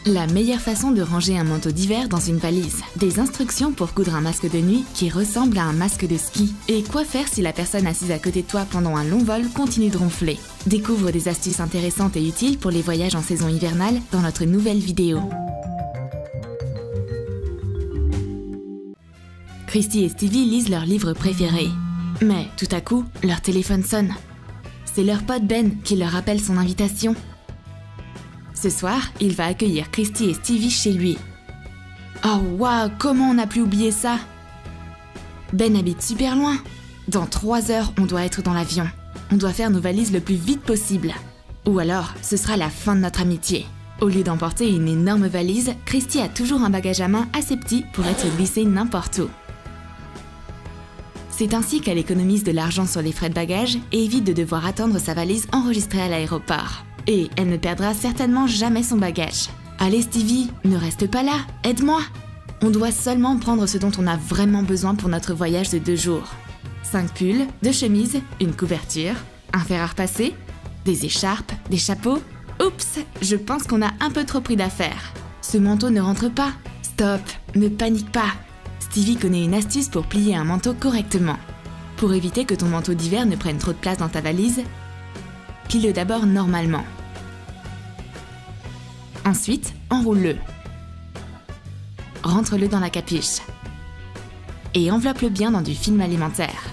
La meilleure façon de ranger un manteau d'hiver dans une valise. Des instructions pour coudre un masque de nuit qui ressemble à un masque de ski. Et quoi faire si la personne assise à côté de toi pendant un long vol continue de ronfler. Découvre des astuces intéressantes et utiles pour les voyages en saison hivernale dans notre nouvelle vidéo. Christy et Stevie lisent leur livre préféré. Mais tout à coup, leur téléphone sonne. C'est leur pote Ben qui leur rappelle son invitation. Ce soir, il va accueillir Christy et Stevie chez lui. Oh waouh, comment on a pu oublier ça? Ben habite super loin. Dans 3 heures, on doit être dans l'avion. On doit faire nos valises le plus vite possible. Ou alors, ce sera la fin de notre amitié. Au lieu d'emporter une énorme valise, Christy a toujours un bagage à main assez petit pour être glissé n'importe où. C'est ainsi qu'elle économise de l'argent sur les frais de bagages et évite de devoir attendre sa valise enregistrée à l'aéroport. Et elle ne perdra certainement jamais son bagage. Allez Stevie, ne reste pas là, aide-moi! On doit seulement prendre ce dont on a vraiment besoin pour notre voyage de 2 jours. 5 pulls, 2 chemises, une couverture, un fer à repasser, des écharpes, des chapeaux. Oups, je pense qu'on a un peu trop pris d'affaires. Ce manteau ne rentre pas. Stop, ne panique pas. Stevie connaît une astuce pour plier un manteau correctement. Pour éviter que ton manteau d'hiver ne prenne trop de place dans ta valise, plie-le d'abord normalement. Ensuite, enroule-le. Rentre-le dans la capuche. Et enveloppe-le bien dans du film alimentaire.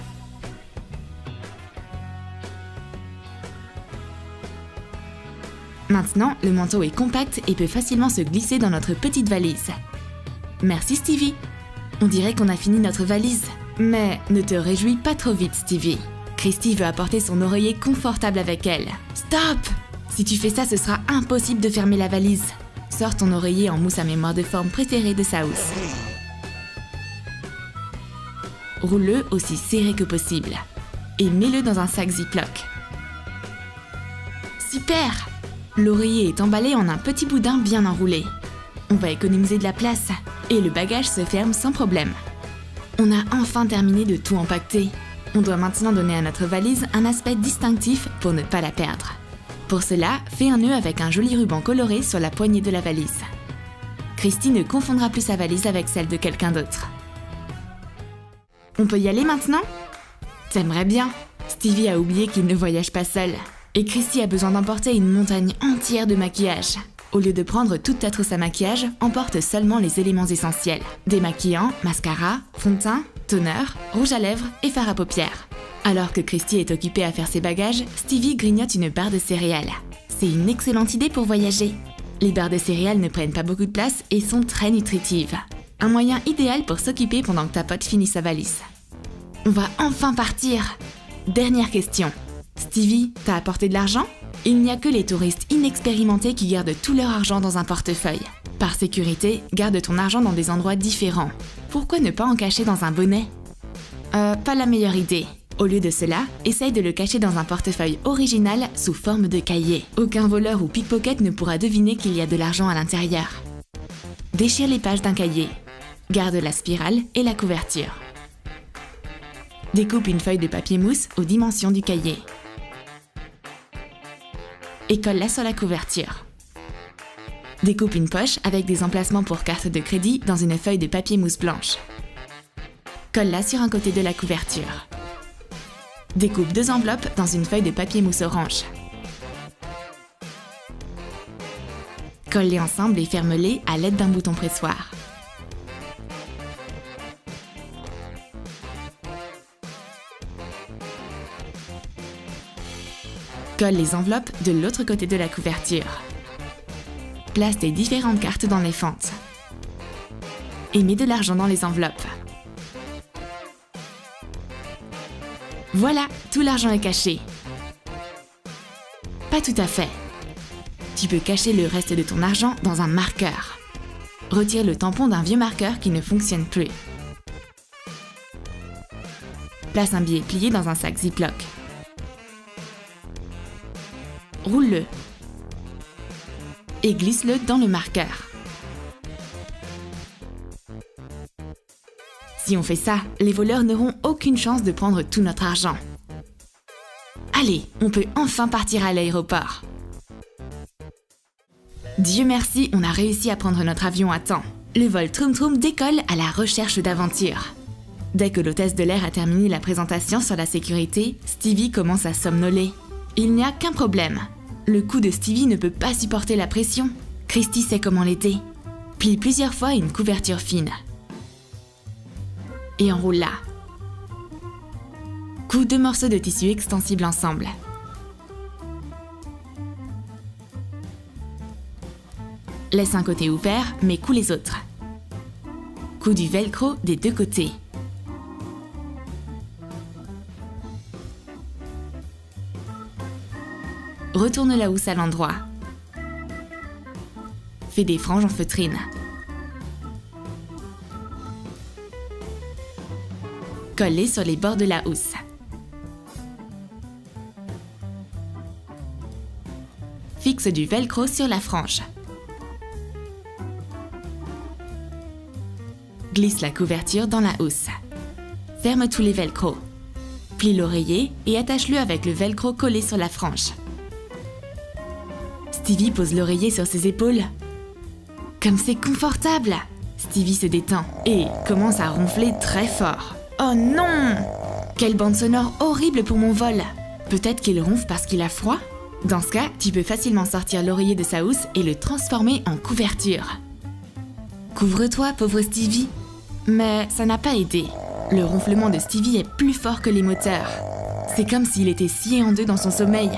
Maintenant, le manteau est compact et peut facilement se glisser dans notre petite valise. Merci Stevie! On dirait qu'on a fini notre valise. Mais ne te réjouis pas trop vite, Stevie. Christy veut apporter son oreiller confortable avec elle. Stop! Si tu fais ça, ce sera impossible de fermer la valise. Sors ton oreiller en mousse à mémoire de forme préférée de sa housse. Roule-le aussi serré que possible. Et mets-le dans un sac Ziploc. Super! L'oreiller est emballé en un petit boudin bien enroulé. On va économiser de la place. Et le bagage se ferme sans problème. On a enfin terminé de tout empaqueter. On doit maintenant donner à notre valise un aspect distinctif pour ne pas la perdre. Pour cela, fais un nœud avec un joli ruban coloré sur la poignée de la valise. Christy ne confondra plus sa valise avec celle de quelqu'un d'autre. On peut y aller maintenant? T'aimerais bien. Stevie a oublié qu'il ne voyage pas seul. Et Christy a besoin d'emporter une montagne entière de maquillage. Au lieu de prendre toute ta trousse à maquillage, emporte seulement les éléments essentiels. Démaquillant, mascara, fond de teint, toner, rouge à lèvres et fard à paupières. Alors que Christy est occupée à faire ses bagages, Stevie grignote une barre de céréales. C'est une excellente idée pour voyager. Les barres de céréales ne prennent pas beaucoup de place et sont très nutritives. Un moyen idéal pour s'occuper pendant que ta pote finit sa valise. On va enfin partir! Dernière question. Stevie, t'as apporté de l'argent? Il n'y a que les touristes inexpérimentés qui gardent tout leur argent dans un portefeuille. Par sécurité, garde ton argent dans des endroits différents. Pourquoi ne pas en cacher dans un bonnet? Pas la meilleure idée. Au lieu de cela, essaye de le cacher dans un portefeuille original sous forme de cahier. Aucun voleur ou pickpocket ne pourra deviner qu'il y a de l'argent à l'intérieur. Déchire les pages d'un cahier. Garde la spirale et la couverture. Découpe une feuille de papier mousse aux dimensions du cahier. Et colle-la sur la couverture. Découpe une poche avec des emplacements pour carte de crédit dans une feuille de papier mousse blanche. Colle-la sur un côté de la couverture. Découpe 2 enveloppes dans une feuille de papier mousse orange. Colle-les ensemble et ferme-les à l'aide d'un bouton pressoir. Colle les enveloppes de l'autre côté de la couverture. Place tes différentes cartes dans les fentes. Et mets de l'argent dans les enveloppes. Voilà, tout l'argent est caché. Pas tout à fait. Tu peux cacher le reste de ton argent dans un marqueur. Retire le tampon d'un vieux marqueur qui ne fonctionne plus. Place un billet plié dans un sac Ziploc. Roule-le et glisse-le dans le marqueur. Si on fait ça, les voleurs n'auront aucune chance de prendre tout notre argent. Allez, on peut enfin partir à l'aéroport. Dieu merci, on a réussi à prendre notre avion à temps. Le vol Troum Troum décolle à la recherche d'aventure. Dès que l'hôtesse de l'air a terminé la présentation sur la sécurité, Stevie commence à somnoler. Il n'y a qu'un problème. Le cou de Stevie ne peut pas supporter la pression. Christy sait comment l'aider. Plie plusieurs fois une couverture fine. Et enroule-la. Coud 2 morceaux de tissu extensible ensemble. Laisse un côté ouvert, mais coud les autres. Coud du velcro des deux côtés. Retourne la housse à l'endroit. Fais des franges en feutrine. Colle-les sur les bords de la housse. Fixe du velcro sur la frange. Glisse la couverture dans la housse. Ferme tous les velcros. Plie l'oreiller et attache-le avec le velcro collé sur la frange. Stevie pose l'oreiller sur ses épaules. Comme c'est confortable! Stevie se détend et commence à ronfler très fort. Oh non! Quelle bande sonore horrible pour mon vol! Peut-être qu'il ronfle parce qu'il a froid? Dans ce cas, tu peux facilement sortir l'oreiller de sa housse et le transformer en couverture. Couvre-toi, pauvre Stevie! Mais ça n'a pas aidé. Le ronflement de Stevie est plus fort que les moteurs. C'est comme s'il était scié en deux dans son sommeil.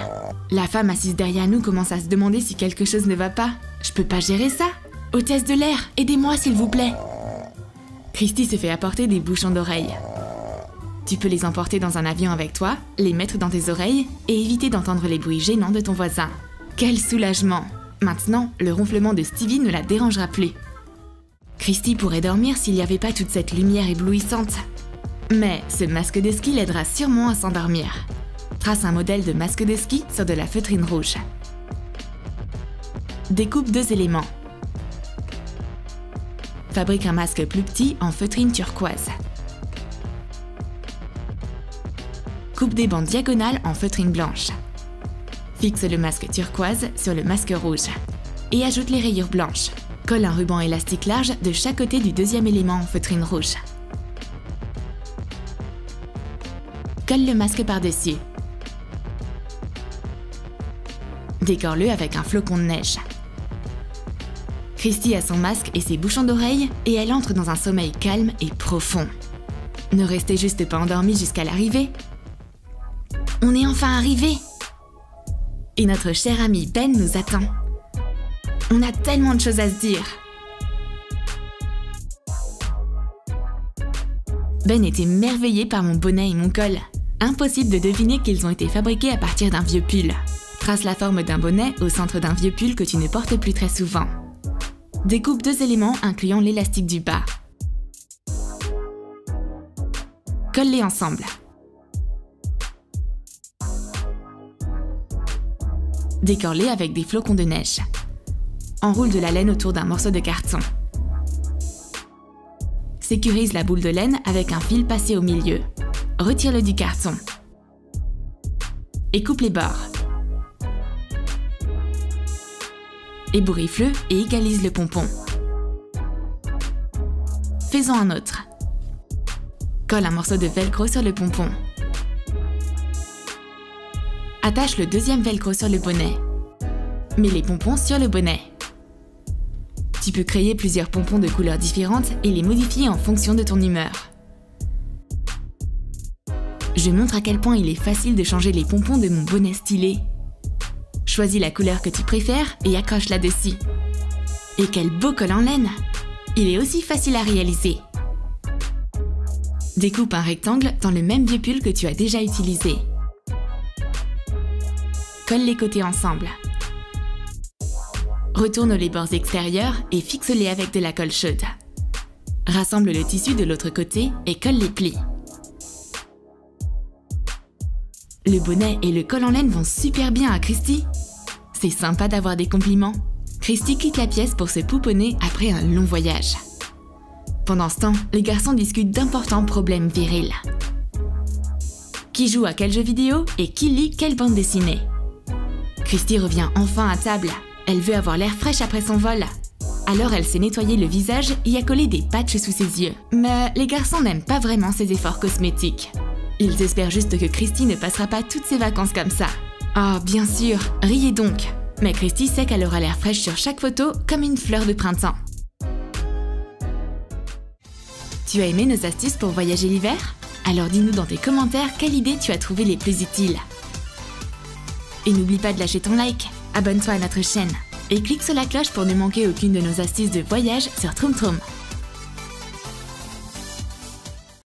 La femme assise derrière nous commence à se demander si quelque chose ne va pas. Je peux pas gérer ça? Hôtesse de l'air, aidez-moi s'il vous plaît. Christy se fait apporter des bouchons d'oreilles. Tu peux les emporter dans un avion avec toi, les mettre dans tes oreilles et éviter d'entendre les bruits gênants de ton voisin. Quel soulagement! Maintenant, le ronflement de Stevie ne la dérangera plus. Christy pourrait dormir s'il n'y avait pas toute cette lumière éblouissante. Mais ce masque de ski l'aidera sûrement à s'endormir. Trace un modèle de masque de ski sur de la feutrine rouge. Découpe 2 éléments. Fabrique un masque plus petit en feutrine turquoise. Coupe des bandes diagonales en feutrine blanche. Fixe le masque turquoise sur le masque rouge. Et ajoute les rayures blanches. Colle un ruban élastique large de chaque côté du deuxième élément en feutrine rouge. Colle le masque par-dessus. Décore-le avec un flocon de neige. Christy a son masque et ses bouchons d'oreilles et elle entre dans un sommeil calme et profond. Ne restez juste pas endormis jusqu'à l'arrivée. On est enfin arrivé! Et notre cher ami Ben nous attend. On a tellement de choses à se dire. Ben est émerveillé par mon bonnet et mon col. Impossible de deviner qu'ils ont été fabriqués à partir d'un vieux pull. Trace la forme d'un bonnet au centre d'un vieux pull que tu ne portes plus très souvent. Découpe 2 éléments incluant l'élastique du bas. Colle-les ensemble. Décore-les avec des flocons de neige. Enroule de la laine autour d'un morceau de carton. Sécurise la boule de laine avec un fil passé au milieu. Retire-le du carton. Et coupe les bords. Ébouriffe-le et égalise le pompon. Fais-en un autre. Colle un morceau de velcro sur le pompon. Attache le deuxième velcro sur le bonnet. Mets les pompons sur le bonnet. Tu peux créer plusieurs pompons de couleurs différentes et les modifier en fonction de ton humeur. Je montre à quel point il est facile de changer les pompons de mon bonnet stylé. Choisis la couleur que tu préfères et accroche-la dessus. Et quel beau col en laine! Il est aussi facile à réaliser. Découpe un rectangle dans le même vieux pull que tu as déjà utilisé. Colle les côtés ensemble. Retourne les bords extérieurs et fixe-les avec de la colle chaude. Rassemble le tissu de l'autre côté et colle les plis. Le bonnet et le col en laine vont super bien à Christy. C'est sympa d'avoir des compliments. Christy quitte la pièce pour se pouponner après un long voyage. Pendant ce temps, les garçons discutent d'importants problèmes virils. Qui joue à quel jeu vidéo et qui lit quelle bande dessinée? Christy revient enfin à table. Elle veut avoir l'air fraîche après son vol. Alors elle s'est nettoyé le visage et a collé des patchs sous ses yeux. Mais les garçons n'aiment pas vraiment ces efforts cosmétiques. Ils espèrent juste que Christy ne passera pas toutes ses vacances comme ça. Ah, bien sûr, riez donc. Mais Christy sait qu'elle aura l'air fraîche sur chaque photo comme une fleur de printemps. Tu as aimé nos astuces pour voyager l'hiver? Alors dis-nous dans tes commentaires quelle idée tu as trouvé les plus utiles. Et n'oublie pas de lâcher ton like, abonne-toi à notre chaîne et clique sur la cloche pour ne manquer aucune de nos astuces de voyage sur Troom Troom.